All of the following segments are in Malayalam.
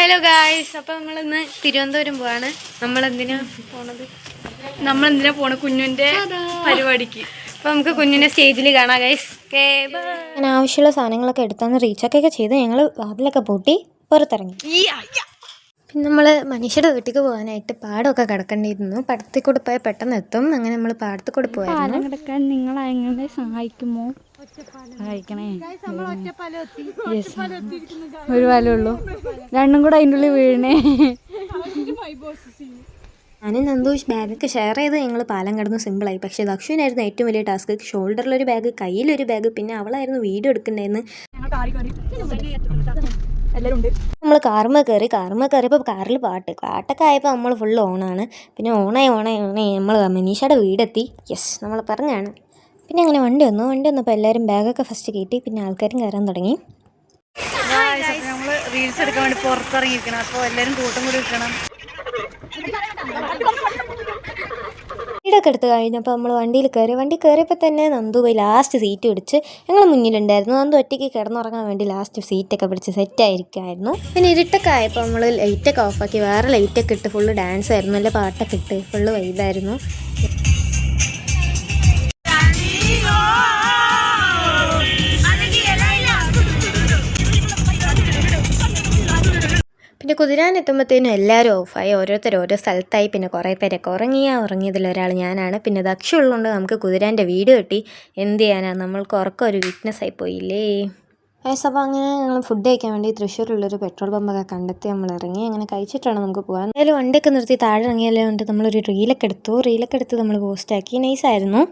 ഹലോ ഗായ്സ്, അപ്പോൾ നമ്മളിന്ന് തിരുവനന്തപുരം പോവാണ്. നമ്മളെന്തിനാ പോണ കുഞ്ഞിൻ്റെ പരിപാടിക്ക്. അപ്പോൾ നമുക്ക് കുഞ്ഞിനെ സ്റ്റേജിൽ കാണാം ഗൈസ്. അങ്ങനെ ആവശ്യമുള്ള സാധനങ്ങളൊക്കെ എടുത്താന്ന് റീച്ചൊക്കെ ചെയ്ത് ഞങ്ങൾ വാതിലൊക്കെ പൂട്ടി പുറത്തിറങ്ങി. പിന്നെ നമ്മൾ മനുഷ്യരുടെ വീട്ടിലേക്ക് പോകാനായിട്ട് പാടമൊക്കെ കിടക്കേണ്ടിയിരുന്നു. പടത്തിൽ കൂടെ പോയാൽ പെട്ടെന്ന് എത്തും. അങ്ങനെ നമ്മൾ പാടത്തിൽ കൂടെ പോയായിരുന്നു. പാലം കിടക്കാൻ നിങ്ങൾ എങ്ങനെ സഹായിക്കുമോ? സഹായിക്കണേ. ഒരു പാലമുള്ളൂ, രണ്ടും കൂടെ അതിൻ്റെ ഉള്ളിൽ വീഴണേ. ഞാനും നന്ദൂഷ് ബാഗൊക്കെ ഷെയർ ചെയ്ത് ഞങ്ങൾ പാലം കിടന്ന് സിമ്പിളായി. പക്ഷേ ദക്ഷുവിനായിരുന്നു ഏറ്റവും വലിയ ടാസ്ക്. ഷോൾഡറിലൊരു ബാഗ്, കയ്യിലൊരു ബാഗ്, പിന്നെ അവളായിരുന്നു വീഡിയോ എടുക്കണ്ടായിരുന്നു. നമ്മൾ കാറുമ്മ കയറിയപ്പോൾ കാറിൽ പാട്ടൊക്കെ ആയപ്പോൾ നമ്മൾ ഫുൾ ഓണാണ്. പിന്നെ ഓണായി നമ്മൾ മനീഷയുടെ വീടെത്തി. യെസ്, നമ്മൾ പറഞ്ഞാണ്. പിന്നെ അങ്ങനെ വണ്ടി വന്നപ്പോൾ എല്ലാവരും ബാഗൊക്കെ ഫസ്റ്റ് കയറ്റി. പിന്നെ ആൾക്കാരും കയറാൻ തുടങ്ങി. നമ്മൾ റീൽസ് എടുക്കാൻ വേണ്ടി പുറത്തിറങ്ങിയിരിക്കണം. അപ്പോൾ എല്ലാവരും കൂട്ടം കൂടി വെക്കണം. വീടൊക്കെ എടുത്ത് കഴിഞ്ഞപ്പോൾ നമ്മൾ വണ്ടി കയറിയപ്പോൾ തന്നെ നന്ദു പോയി ലാസ്റ്റ് സീറ്റ് പിടിച്ച്. ഞങ്ങൾ മുന്നിലുണ്ടായിരുന്നു. നന്ദു ഒറ്റയ്ക്ക് കിടന്നുറങ്ങാൻ വേണ്ടി ലാസ്റ്റ് സീറ്റൊക്കെ പിടിച്ച് സെറ്റായിരിക്കുമായിരുന്നു. പിന്നെ ഇരുട്ടൊക്കെ ആയപ്പോൾ നമ്മൾ ലൈറ്റൊക്കെ ഓഫാക്കി, വേറെ ലൈറ്റൊക്കെ ഇട്ട് ഫുള്ള് ഡാൻസ് ആയിരുന്നു. നല്ല പാട്ടൊക്കെ ഇട്ട് ഫുള്ള് വൈബായിരുന്നു. പിന്നെ കുതിരാനെത്തുമ്പോഴത്തേനും എല്ലാവരും ഓഫായി, ഓരോരുത്തർ ഓരോ സ്ഥലത്തായി. പിന്നെ കുറേ പേരൊക്കെ ഉറങ്ങിയതിലൊരാൾ ഞാനാണ്. പിന്നെ ദക്ഷ ഉള്ളതുകൊണ്ട് നമുക്ക് കുതിരാൻ്റെ വീഡിയോ കിട്ടി. എന്ത് ചെയ്യാനാണ്, നമ്മൾക്ക് ഉറക്കം ഒരു വീക്ക്നെസ് ആയി പോയില്ലേ. അപ്പോൾ അങ്ങനെ ഞങ്ങൾ ഫുഡ് കഴിക്കാൻ വേണ്ടി തൃശ്ശൂരുള്ളൊരു പെട്രോൾ പമ്പൊക്കെ കണ്ടെത്തി നമ്മൾ ഇറങ്ങി. അങ്ങനെ കഴിച്ചിട്ടാണ് നമുക്ക് പോകാൻ. എന്തായാലും വണ്ടിയൊക്കെ നിർത്തി താഴെ ഇറങ്ങിയല്ലേ കൊണ്ട് നമ്മളൊരു റീലൊക്കെ എടുത്ത് നമ്മൾ പോസ്റ്റാക്കി. നൈസായിരുന്നു.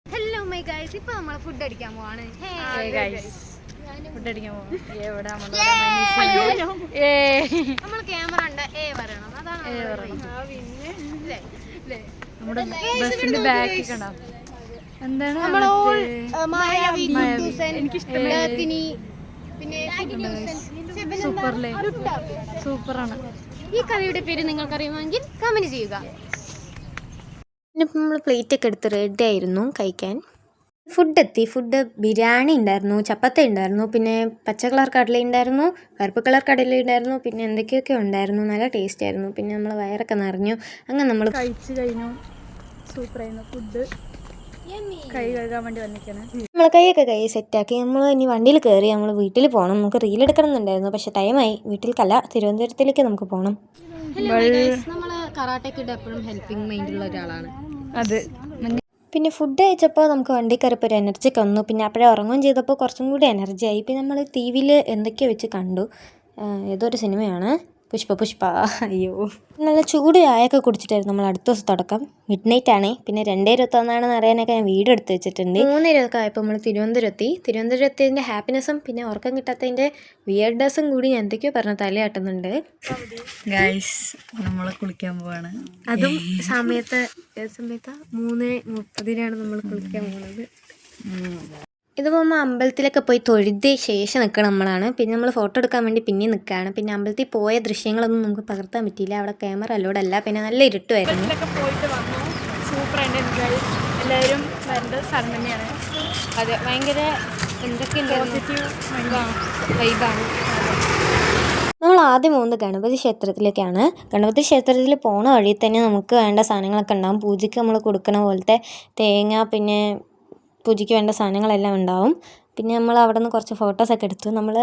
ഹലോ മൈ ഗൈസ്, ഇപ്പോൾ നമ്മൾ ഫുഡ് അടിക്കാൻ പോവാണ്. നമ്മൾ ക്യാമറ ഉണ്ട്, പറയണം. അതാണ് നമ്മുടെ ബസ്സിന്റെ ബാക്കിൽ കണ്ടാവും. എന്താണ് സൂപ്പറാണ്. ഈ കറിയുടെ പേര് നിങ്ങൾക്കറിയുമെങ്കിൽ കമന്റ് ചെയ്യുക. പിന്നെ നമ്മൾ പ്ലേറ്റൊക്കെ എടുത്ത് റെഡി ആയിരുന്നു കഴിക്കാൻ. ഫുഡ് ബിരിയാണി ഉണ്ടായിരുന്നു, ചപ്പാത്തി ഉണ്ടായിരുന്നു, പിന്നെ പച്ച കളർ കടല ഉണ്ടായിരുന്നു, കറുപ്പ് കളർ കടല ഉണ്ടായിരുന്നു, പിന്നെ എന്തൊക്കെയൊക്കെ ഉണ്ടായിരുന്നു. നല്ല ടേസ്റ്റ് ആയിരുന്നു. പിന്നെ നമ്മൾ വയറൊക്കെ നിറഞ്ഞു. അങ്ങനെ നമ്മൾ കഴിച്ചു കഴിഞ്ഞു. സൂപ്പറായിരുന്നു ഫുഡ്. കൈ കഴുകാൻ വേണ്ടി വന്നിരിക്കണം. നമ്മൾ കൈയൊക്കെ സെറ്റാക്കി നമ്മൾ ഇനി വണ്ടിയിൽ കയറി നമ്മൾ വീട്ടിൽ പോകണം. നമുക്ക് റീലെടുക്കണം എന്നുണ്ടായിരുന്നു, പക്ഷേ ടൈമായി. വീട്ടിലേക്കല്ല, തിരുവനന്തപുരത്തിലേക്ക് നമുക്ക് പോകണം. നമ്മൾ കറാട്ടയ്ക്ക് എപ്പോഴും ഹെൽപ്പിംഗ് മൈൻഡുള്ള ഒരാളാണ്. അത് പിന്നെ ഫുഡ് കഴിച്ചപ്പോൾ നമുക്ക് വണ്ടി കയറിപ്പോൾ ഒരു എനർജിക്ക് വന്നു. പിന്നെ അപ്പോഴേ ഉറങ്ങുകയും ചെയ്തപ്പോൾ കുറച്ചും കൂടി എനർജി ആയി. പിന്നെ നമ്മൾ ടി വിയിൽ എന്തൊക്കെയോ വെച്ച് കണ്ടു. ഏതൊരു സിനിമയാണ്, പുഷ്പ. അയ്യോ, നല്ല ചൂട് ചായയൊക്കെ കുടിച്ചിട്ടായിരുന്നു നമ്മൾ അടുത്ത ദിവസം തുടക്കം. മിഡ് നൈറ്റ് ആണ്. പിന്നെ 2:21 അറിയാനൊക്കെ ഞാൻ വീഡിയോ എടുത്ത് വെച്ചിട്ടുണ്ട്. 3:00 ആയപ്പോൾ നമ്മൾ തിരുവനന്തപുരത്തിൻ്റെ ഹാപ്പിനെസ്സും പിന്നെ ഉറക്കം കിട്ടാത്തതിൻ്റെ വിയർഡ്നെസ്സും കൂടി ഞാൻ എന്തൊക്കെയോ പറഞ്ഞ തലയാട്ടുന്നുണ്ട്. ഗൈസ്, നമ്മൾ കുളിക്കാൻ പോവാണ്. അതും സമയത്ത് 3:30 നമ്മൾ കുളിക്കാൻ പോകുന്നത്. ഇത് പോകുമ്പോൾ അമ്പലത്തിലൊക്കെ പോയി തൊഴുത ശേഷം നിൽക്കണം നമ്മളാണ്. പിന്നെ നമ്മൾ ഫോട്ടോ എടുക്കാൻ വേണ്ടി പിന്നെ നിൽക്കുകയാണ്. പിന്നെ അമ്പലത്തിൽ പോയ ദൃശ്യങ്ങളൊന്നും നമുക്ക് പകർത്താൻ പറ്റിയില്ല, അവിടെ ക്യാമറ അലോഡല്ല. പിന്നെ നല്ല ഇരുട്ടുമായിരുന്നു. പോയിട്ട് വന്നു. സൂപ്പറായിട്ട് എല്ലാവരും വരേണ്ട സ്ഥലം തന്നെയാണ്. അതെ, ഭയങ്കര എന്തൊക്കെയുണ്ട്, പോസിറ്റീവ് വൈബാണ്. നമ്മൾ ആദ്യം പോകുന്നത് ഗണപതി ക്ഷേത്രത്തിലേക്കാണ്. ഗണപതി ക്ഷേത്രത്തിൽ പോണ വഴി തന്നെ നമുക്ക് വേണ്ട സാധനങ്ങളൊക്കെ ഉണ്ടാകും. പൂജയ്ക്ക് നമ്മൾ കൊടുക്കണ പോലത്തെ തേങ്ങ, പിന്നെ പൂജയ്ക്ക് വേണ്ട സാധനങ്ങളെല്ലാം ഉണ്ടാവും. പിന്നെ നമ്മൾ അവിടെ നിന്ന് കുറച്ച് ഫോട്ടോസൊക്കെ എടുത്തു. നമ്മൾ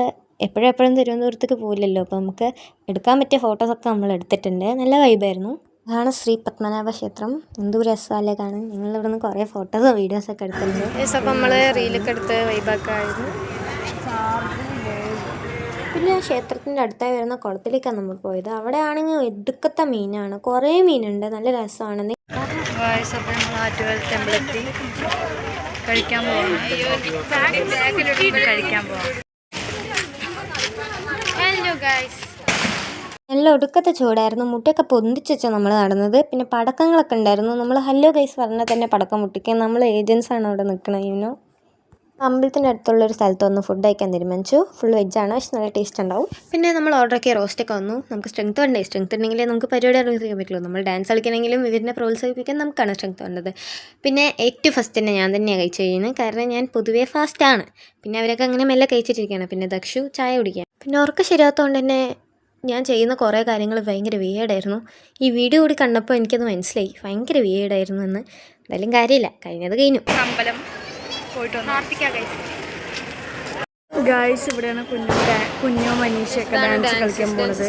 എപ്പോഴും തിരുവനന്തപുരത്തേക്ക് പോയില്ലല്ലോ, അപ്പോൾ നമുക്ക് എടുക്കാൻ പറ്റിയ ഫോട്ടോസൊക്കെ നമ്മൾ എടുത്തിട്ടുണ്ട്. നല്ല വൈബായിരുന്നു. അതാണ് ശ്രീ പത്മനാഭ ക്ഷേത്രം. എന്ത് രസമല്ലേ കാണാൻ. ഞങ്ങളിവിടെ നിന്ന് കുറേ ഫോട്ടോസോ വീഡിയോസൊക്കെ എടുത്തിട്ടുണ്ട്. അപ്പോൾ നമ്മൾ റീലൊക്കെ എടുത്ത് വൈബൊക്കെ ആയിരുന്നു. പിന്നെ ക്ഷേത്രത്തിൻ്റെ അടുത്തായി വരുന്ന കുളത്തിലേക്കാണ് നമ്മൾ പോയത്. അവിടെ ആണെങ്കിൽ ഒടുക്കത്തെ മീനാണ്, കുറേ മീനുണ്ട്, നല്ല രസമാണ്. ടെമ്പിളെത്തി കഴിക്കാൻ പോവാം. ഹലോ ഗൈസ്, നല്ല ഒടുക്കത്തെ ചൂടായിരുന്നു. മുട്ടയൊക്കെ പൊന്തിച്ച് വെച്ചാൽ നമ്മൾ നടന്നത്. പിന്നെ പടക്കങ്ങളൊക്കെ ഉണ്ടായിരുന്നു. നമ്മൾ ഹലോ ഗൈസ് പറഞ്ഞാൽ തന്നെ പടക്കം മുട്ടിക്കാൻ നമ്മൾ ഏജൻസാണ് അവിടെ നിൽക്കണത്. അമ്പലത്തിൻ്റെ അടുത്തുള്ളൊരു സ്ഥലത്ത് വന്ന് ഫുഡ് കഴിക്കാൻ തീരുമാനിച്ചു. ഫുൾ വെജാണ്, പക്ഷെ നല്ല ടേസ്റ്റ് ഉണ്ടാവും. പിന്നെ നമ്മൾ ഓർഡർ ആക്കിയ റോസ്റ്റൊക്കെ വന്നു. നമുക്ക് സ്ട്രെങ്ത് വേണ്ടേ, സ്ട്രെങ്ത് ഉണ്ടെങ്കിലേ നമുക്ക് പരിപാടി അറിയിക്കാൻ പറ്റുള്ളൂ. നമ്മൾ ഡാൻസ് കളിക്കണമെങ്കിലും ഇവരിനെ പ്രോത്സാഹിപ്പിക്കാൻ നമുക്കാണ് സ്ട്രെങ്ത് വേണ്ടത്. പിന്നെ ഏറ്റവും ഫസ്റ്റ് തന്നെ ഞാൻ തന്നെയാണ് കഴിച്ചു കഴിയുന്നത്, കാരണം ഞാൻ പൊതുവേ ഫാസ്റ്റാണ്. പിന്നെ അവരൊക്കെ അങ്ങനെ മെല്ലെ കഴിച്ചിട്ടിരിക്കുകയാണ്. പിന്നെ ദക്ഷു ചായ കുടിക്കുക. പിന്നെ ഉറക്കം ശരിയാത്തതുകൊണ്ട് തന്നെ ഞാൻ ചെയ്യുന്ന കുറേ കാര്യങ്ങൾ ഭയങ്കര വിയേഡായിരുന്നു. ഈ വീഡിയോ കൂടി കണ്ടപ്പോൾ എനിക്കത് മനസ്സിലായി, ഭയങ്കര വിയേഡായിരുന്നു എന്ന്. എന്തായാലും കാര്യമില്ല, കഴിഞ്ഞത് കഴിഞ്ഞു. അമ്പലം പോയിട്ട് ഗായ്സ്, ഇവിടെയാണ് കുഞ്ഞോ മനീഷയൊക്കെ ഡാൻസ് കളിക്കാൻ പോണത്.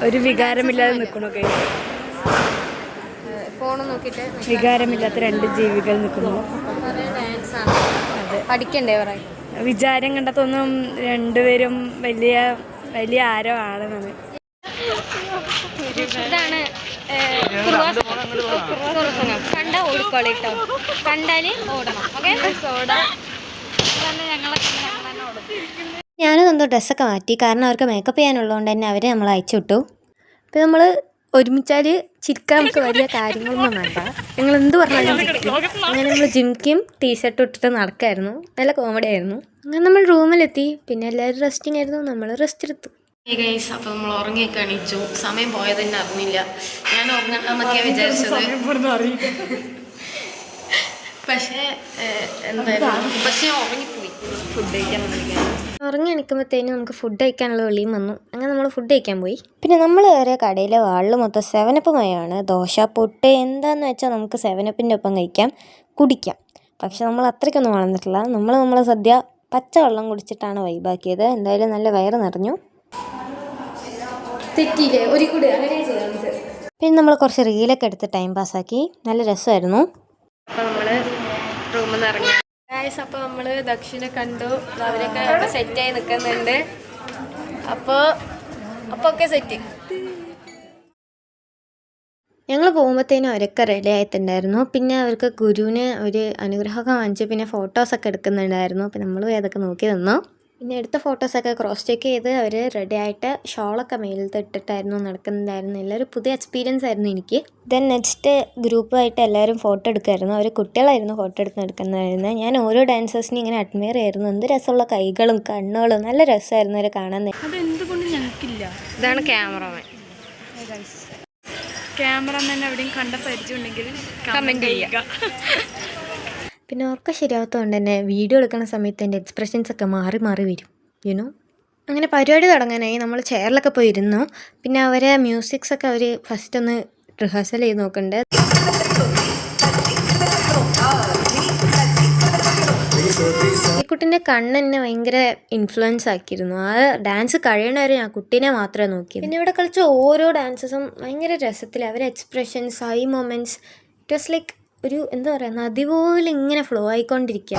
ഒരു വികാരമില്ലാതെ നിൽക്കണു ഗൈസ്. ഫോൺ നോക്കിയിട്ട് വികാരമില്ലാത്ത 2 ജീവികൾ നിൽക്കുന്നു. അതെ, പഠിക്കണ്ടേ പറയാം. വിചാരം കണ്ടതൊന്നും രണ്ടുപേരും വലിയ വലിയ ആരോ ആണെന്നാണ്. ഇതാണ് കണ്ട ഓടിക്കോളി കേട്ടോ, കണ്ടാല് ഓടണം. ഓക്കെ, ഞാനും എന്തോ ഡ്രസ്സൊക്കെ മാറ്റി, കാരണം അവർക്ക് മേക്കപ്പ് ചെയ്യാനുള്ളതുകൊണ്ട് തന്നെ അവരെ നമ്മൾ അയച്ചു വിട്ടു. അപ്പോൾ നമ്മൾ ഒരുമിച്ചാൽ ചിരിക്കാൻ നമുക്ക് വലിയ കാര്യങ്ങളൊന്നും വേണ്ട, ഞങ്ങൾ എന്ത് പറഞ്ഞാലും അങ്ങനെ നമ്മൾ ജിംക്കും ടീഷർട്ടും ഇട്ടിട്ട് നടക്കായിരുന്നു. നല്ല കോമഡി ആയിരുന്നു. അങ്ങനെ നമ്മൾ റൂമിലെത്തി, പിന്നെ എല്ലാവരും റെസ്റ്റിംഗ് ആയിരുന്നു, നമ്മൾ റെസ്റ്റ് എടുത്തു. ഗൈസ്, അപ്പോൾ നമ്മൾ ഉറങ്ങിയൊക്കെ എണീച്ചു. സമയം പോയത് തന്നെ അറിഞ്ഞില്ല. ഞാൻ ഉറങ്ങാമെന്നൊക്കെ വിചാരിച്ചത്, പക്ഷേ ഉറങ്ങിപ്പോയി. ഫുഡ് കഴിക്കാൻ ഉറങ്ങി എണിക്കുമ്പോഴത്തേനും നമുക്ക് ഫുഡ് കഴിക്കാനുള്ള വെളിയും വന്നു. അങ്ങനെ നമ്മൾ ഫുഡ് കഴിക്കാൻ പോയി. പിന്നെ നമ്മൾ കയറിയ കടയിലെ വാളിൽ മൊത്തം 7-അപ്പുമായാണ്. ദോശ, പുട്ട്, എന്താണെന്ന് വെച്ചാൽ നമുക്ക് 7-അപ്പിൻ്റെ ഒപ്പം കഴിക്കാം, കുടിക്കാം. പക്ഷെ നമ്മൾ അത്രയ്ക്കൊന്നും വളർന്നിട്ടില്ല. നമ്മളെ സദ്യ പച്ചവെള്ളം കുടിച്ചിട്ടാണ് വൈബാക്കിയത്. എന്തായാലും നല്ല വയറ് നിറഞ്ഞു. തെറ്റിയില്ലേ, ഒരു കൂടി അങ്ങനെ ചെയ്യാറുണ്ട്. പിന്നെ നമ്മൾ കുറച്ച് റീലൊക്കെ എടുത്ത് ടൈം പാസ്സാക്കി, നല്ല രസമായിരുന്നു. അപ്പോൾ നമ്മൾ റൂമിൽ നിന്ന് ഇറങ്ങി. ഗായ്സ്, അപ്പോൾ നമ്മൾ ദക്ഷിണെ കണ്ടു, അവരൊക്കെ ഇപ്പോൾ സെറ്റായി നിൽക്കുന്നുണ്ട്. അപ്പോൾ ഒക്കെ സെറ്റ്. ഞങ്ങൾ പോകുമ്പോഴത്തേനും അവരൊക്കെ റെഡി ആയിട്ടുണ്ടായിരുന്നു. പിന്നെ അവർക്ക് ഗുരുവിന് ഒരു അനുഗ്രഹമൊക്കെ വാങ്ങിച്ചു, പിന്നെ ഫോട്ടോസൊക്കെ എടുക്കുന്നുണ്ടായിരുന്നു. അപ്പോൾ നമ്മൾ അതൊക്കെ നോക്കി നിന്നു. പിന്നെ എടുത്ത ഫോട്ടോസൊക്കെ ക്രോസ് ചെക്ക് ചെയ്ത് അവർ റെഡി ആയിട്ട് ഷോളൊക്കെ മേലത്ത് ഇട്ടിട്ടായിരുന്നു നടക്കുന്നുണ്ടായിരുന്നു. എല്ലാവരും പുതിയ എക്സ്പീരിയൻസ് ആയിരുന്നു എനിക്ക്. ദെൻ നെക്സ്റ്റ് ഗ്രൂപ്പായിട്ട് എല്ലാവരും ഫോട്ടോ എടുക്കുമായിരുന്നു. അവർ കുട്ടികളായിരുന്നു ഫോട്ടോ എടുക്കുന്നുണ്ടായിരുന്നത്. ഞാൻ ഓരോ ഡാൻസേഴ്സിനും ഇങ്ങനെ അഡ്മയർ ആയിരുന്നു. എന്ത് രസമുള്ള കൈകളും കണ്ണുകളും, നല്ല രസമായിരുന്നു അവരെ കാണാൻ. അതെന്തുകൊണ്ട് ഞങ്ങൾക്കില്ല. ഇതാണ് ക്യാമറമാൻ. ക്യാമറമാൻ എവിടെയും കണ്ട പരിചയമുണ്ടെങ്കിൽ കമൻറ്റ് ചെയ്യുക. പിന്നെ ഓർക്കം ശരിയാവാത്തതുകൊണ്ട് തന്നെ വീഡിയോ എടുക്കുന്ന സമയത്ത് എൻ്റെ എക്സ്പ്രഷൻസൊക്കെ മാറി വരും, യുനോ. അങ്ങനെ പരിപാടി തുടങ്ങാനായി നമ്മൾ ചെയറിലൊക്കെ പോയി ഇരുന്നു. പിന്നെ അവരെ മ്യൂസിക്സൊക്കെ അവർ ഫസ്റ്റ് ഒന്ന് റിഹേഴ്സൽ ചെയ്ത് നോക്കുന്നുണ്ട്. ഈ കുട്ടീൻ്റെ കണ്ണെന്നെ ഭയങ്കര ഇൻഫ്ലുവൻസ് ആക്കിയിരുന്നു. ആ ഡാൻസ് കഴിയണവരെ ഞാൻ കുട്ടീനെ മാത്രമേ നോക്കിയത്. പിന്നെ ഇവിടെ കളിച്ച ഓരോ ഡാൻസസും ഭയങ്കര രസത്തിൽ, അവരെ expressions, I moments, it was like ഒരു എന്താ പറയുക, നദി പോലെ ഇങ്ങനെ ഫ്ലോ ആയിക്കൊണ്ടിരിക്കുക.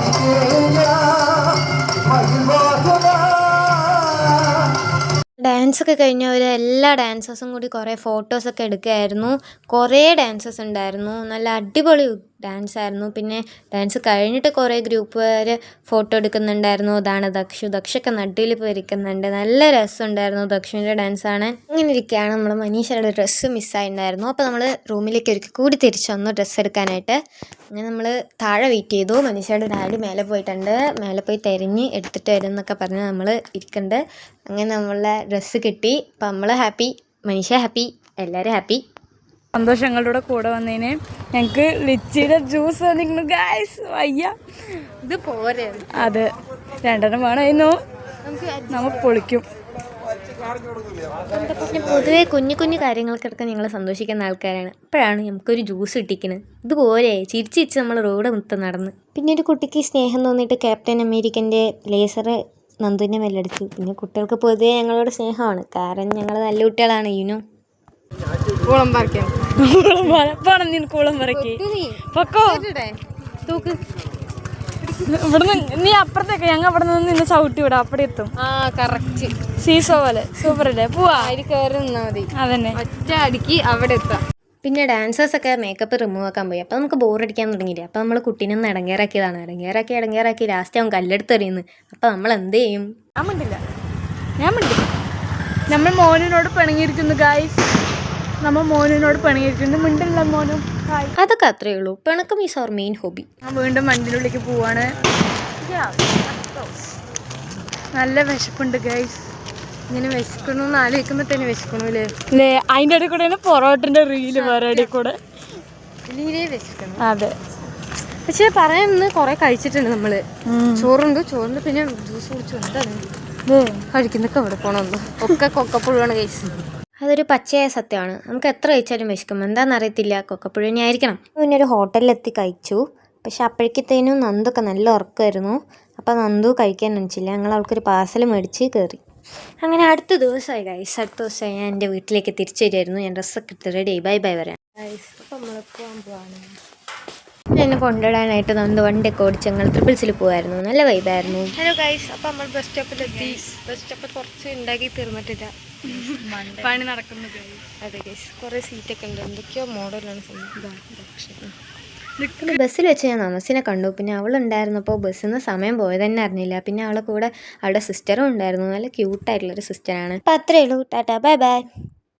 ഡാൻസൊക്കെ കഴിഞ്ഞവർ എല്ലാ ഡാൻസേഴ്സും കൂടി കുറേ ഫോട്ടോസൊക്കെ എടുക്കുകയായിരുന്നു. കുറേ ഡാൻസേഴ്സ് ഉണ്ടായിരുന്നു, നല്ല അടിപൊളി ഡാൻസായിരുന്നു. പിന്നെ ഡാൻസ് കഴിഞ്ഞിട്ട് കുറേ ഗ്രൂപ്പുകാർ ഫോട്ടോ എടുക്കുന്നുണ്ടായിരുന്നു. അതാണ് ദക്ഷൊക്കെ നടുവിൽ പോയിരിക്കുന്നുണ്ട്. നല്ല രസമുണ്ടായിരുന്നു ദക്ഷുവിൻ്റെ ഡാൻസാണ്. ഇങ്ങനെ ഇരിക്കുകയാണ് നമ്മൾ മനീഷയുടെ ഡ്രസ്സ് മിസ്സായിട്ടുണ്ടായിരുന്നു. അപ്പോൾ നമ്മൾ റൂമിലേക്ക് ഒരിക്കൽ കൂടി തിരിച്ചു വന്നു ഡ്രസ്സ് എടുക്കാനായിട്ട്. അങ്ങനെ നമ്മൾ താഴെ വെയിറ്റ് ചെയ്തു. മനീഷയുടെ ഡാഡി മേലെ പോയിട്ടുണ്ട്, മേലെ പോയി തിരഞ്ഞ് എടുത്തിട്ട് വരും എന്നൊക്കെ പറഞ്ഞ് നമ്മൾ ഇരിക്കുന്നുണ്ട്. അങ്ങനെ നമ്മളെ ഡ്രസ്സ് കിട്ടി. അപ്പം നമ്മൾ ഹാപ്പി, മനീഷ ഹാപ്പി, എല്ലാവരും ഹാപ്പി. സന്തോഷങ്ങളുടെ കൂടെ വന്നതിന്. ഞങ്ങൾക്ക് ലിച്ചിയുടെ ജ്യൂസ് വന്നിരിക്കുന്നു ഗായ്സ്, വയ്യ. ഇത് പോരെ, അത് 2 വേണമായിരുന്നു, നമ്മൾ പൊളിക്കും. പൊതുവേ കുഞ്ഞു കാര്യങ്ങൾക്കൊക്കെ ഞങ്ങൾ സന്തോഷിക്കുന്ന ആൾക്കാരാണ്. അപ്പോഴാണ് നമുക്കൊരു ജ്യൂസ് കിട്ടിക്കുന്നത്. ഇതുപോലെ ചിരിച്ച് നമ്മൾ റോഡ് മൊത്തം നടന്ന്. പിന്നെ ഒരു കുട്ടിക്ക് സ്നേഹം തോന്നിയിട്ട് ക്യാപ്റ്റൻ അമേരിക്കൻ്റെ ലേസർ നന്ദുവിൻ്റെ മേലടിച്ചു. പിന്നെ കുട്ടികൾക്ക് പൊതുവേ ഞങ്ങളോട് സ്നേഹമാണ്, കാരണം ഞങ്ങൾ നല്ല കുട്ടികളാണ്. യുനോ, ഇവിടുന്ന് നീ അപ്പുറത്തേക്ക്, ഞങ്ങൾ അവിടെ നിന്ന് ഇന്ന് ചവിട്ടി വിടാം, അപ്പടെ എത്തും. കറക്റ്റ് സീസോ പോലെ സൂപ്പർ അല്ലേ, പോവാ, അതിൽ കയറി നിന്നാൽ മതി. അതന്നെ, ഒറ്റ അടിക്ക് അവിടെ എത്താം. പിന്നെ ഡാൻസേഴ്സൊക്കെ മേക്കപ്പ് റിമൂവ് ആക്കാൻ പോയി. അപ്പോൾ നമുക്ക് ബോറടിക്കാൻ തുടങ്ങിയില്ല. അപ്പോൾ നമ്മൾ കുട്ടീനെ ഒന്ന് ഇടങ്ങേറാക്കിയതാണ്. ഇടങ്ങേറാക്കി ലാസ്റ്റ് അവൻ കല്ലെടുത്ത് എറിയുന്നു. അപ്പോൾ നമ്മൾ എന്ത് ചെയ്യും? ഞാൻ മിണ്ടില്ല. നമ്മൾ മോനിനോട് പിണങ്ങിയിരിക്കുന്നു ഗായ്സ്, നമ്മൾ മോനിനോട് പിണങ്ങിയിരിക്കുന്നു. മിണ്ടില്ല മോനും. അതൊക്കെ അത്രയേ ഉള്ളൂ. പിണക്കം ഈസ് അവർ മെയിൻ ഹോബി. ഞാൻ വീണ്ടും വണ്ടിനുള്ളിലേക്ക് പോവാണ്. നല്ല വിശപ്പുണ്ട് ഗൈസ്. ഇങ്ങനെ വിശക്കണമെന്ന് ആലോചിക്കുമ്പോൾ തന്നെ വിശക്കണല്ലേ. അതിൻ്റെ ഇടയിൽ കൂടെ പൊറോട്ടിൻ്റെ റീല് വേറെ ഇടയിൽ കൂടെ വിശക്കണം. അതെ, പക്ഷെ പറയാൻ കുറേ കഴിച്ചിട്ടുണ്ട് നമ്മള്. ചോറുണ്ട്, പിന്നെ ജ്യൂസ് കുടിച്ചു. എന്താണ് കഴിക്കുന്നൊക്കെ അവിടെ പോകണമെന്ന് ഒക്കെ കൊക്കപ്പുഴുവാണ് കഴിച്ചത്. അതൊരു പച്ചയായ സത്യമാണ്. നമുക്ക് എത്ര കഴിച്ചാലും വിശക്കും. എന്താണെന്ന് അറിയത്തില്ല, കൊക്കപ്പുഴുവിനെ ആയിരിക്കണം. പിന്നെ ഒരു ഹോട്ടലിലെത്തി കഴിച്ചു. പക്ഷെ അപ്പോഴേക്കത്തേനും നന്ദൊക്കെ നല്ല ഉറക്കമായിരുന്നു. അപ്പോൾ നന്ദു കഴിക്കാൻ അനിച്ചില്ല. ഞങ്ങൾ അവൾക്കൊരു പാർസൽ മേടിച്ച് കയറി. അങ്ങനെ അടുത്ത ദിവസമായി ഗൈസ്. അടുത്ത ദിവസമായി ഞാൻ എൻ്റെ വീട്ടിലേക്ക് തിരിച്ചു വരികയായിരുന്നു. ഞാൻ ഡ്രസ്സൊക്കെ എടുത്ത് റെഡി ബൈ ബൈ പറയാം ഗൈസ്. അപ്പോൾ നമ്മൾ പോകാൻ പോവാണ്. എന്നെ കൊണ്ടുവിടാനായിട്ട് നന്ദു വണ്ടിയൊക്കെ ഓടിച്ച് ഞങ്ങൾ ട്രിപ്പിൾസിൽ പോകുമായിരുന്നു. നല്ല വൈബായിരുന്നു. Hello guys. അപ്പോൾ നമ്മൾ ബസ് സ്റ്റോപ്പിലെത്തി. ബസ് സ്റ്റോപ്പിൽ കുറച്ച് ഉണ്ടാക്കി തീർന്നിട്ടില്ല, പണി നടക്കുന്നത്. അതെ ഗൈസ്, കുറേ സീറ്റൊക്കെ ഉണ്ട്. എന്തൊക്കെയോ മോഡലാണ് സംഭവം. ബസ്സിൽ വെച്ച് ഞാൻ നമസിനെ കണ്ടു. പിന്നെ അവളുണ്ടായിരുന്നപ്പോൾ ബസ്സിൽ നിന്ന് സമയം പോയത് തന്നെ അറിഞ്ഞില്ല. പിന്നെ അവളെ കൂടെ അവളുടെ സിസ്റ്ററും ഉണ്ടായിരുന്നു. നല്ല ക്യൂട്ടായിട്ടുള്ളൊരു സിസ്റ്ററാണ്. അപ്പോൾ അത്രയേ ഉള്ളൂ. Tata bye bye.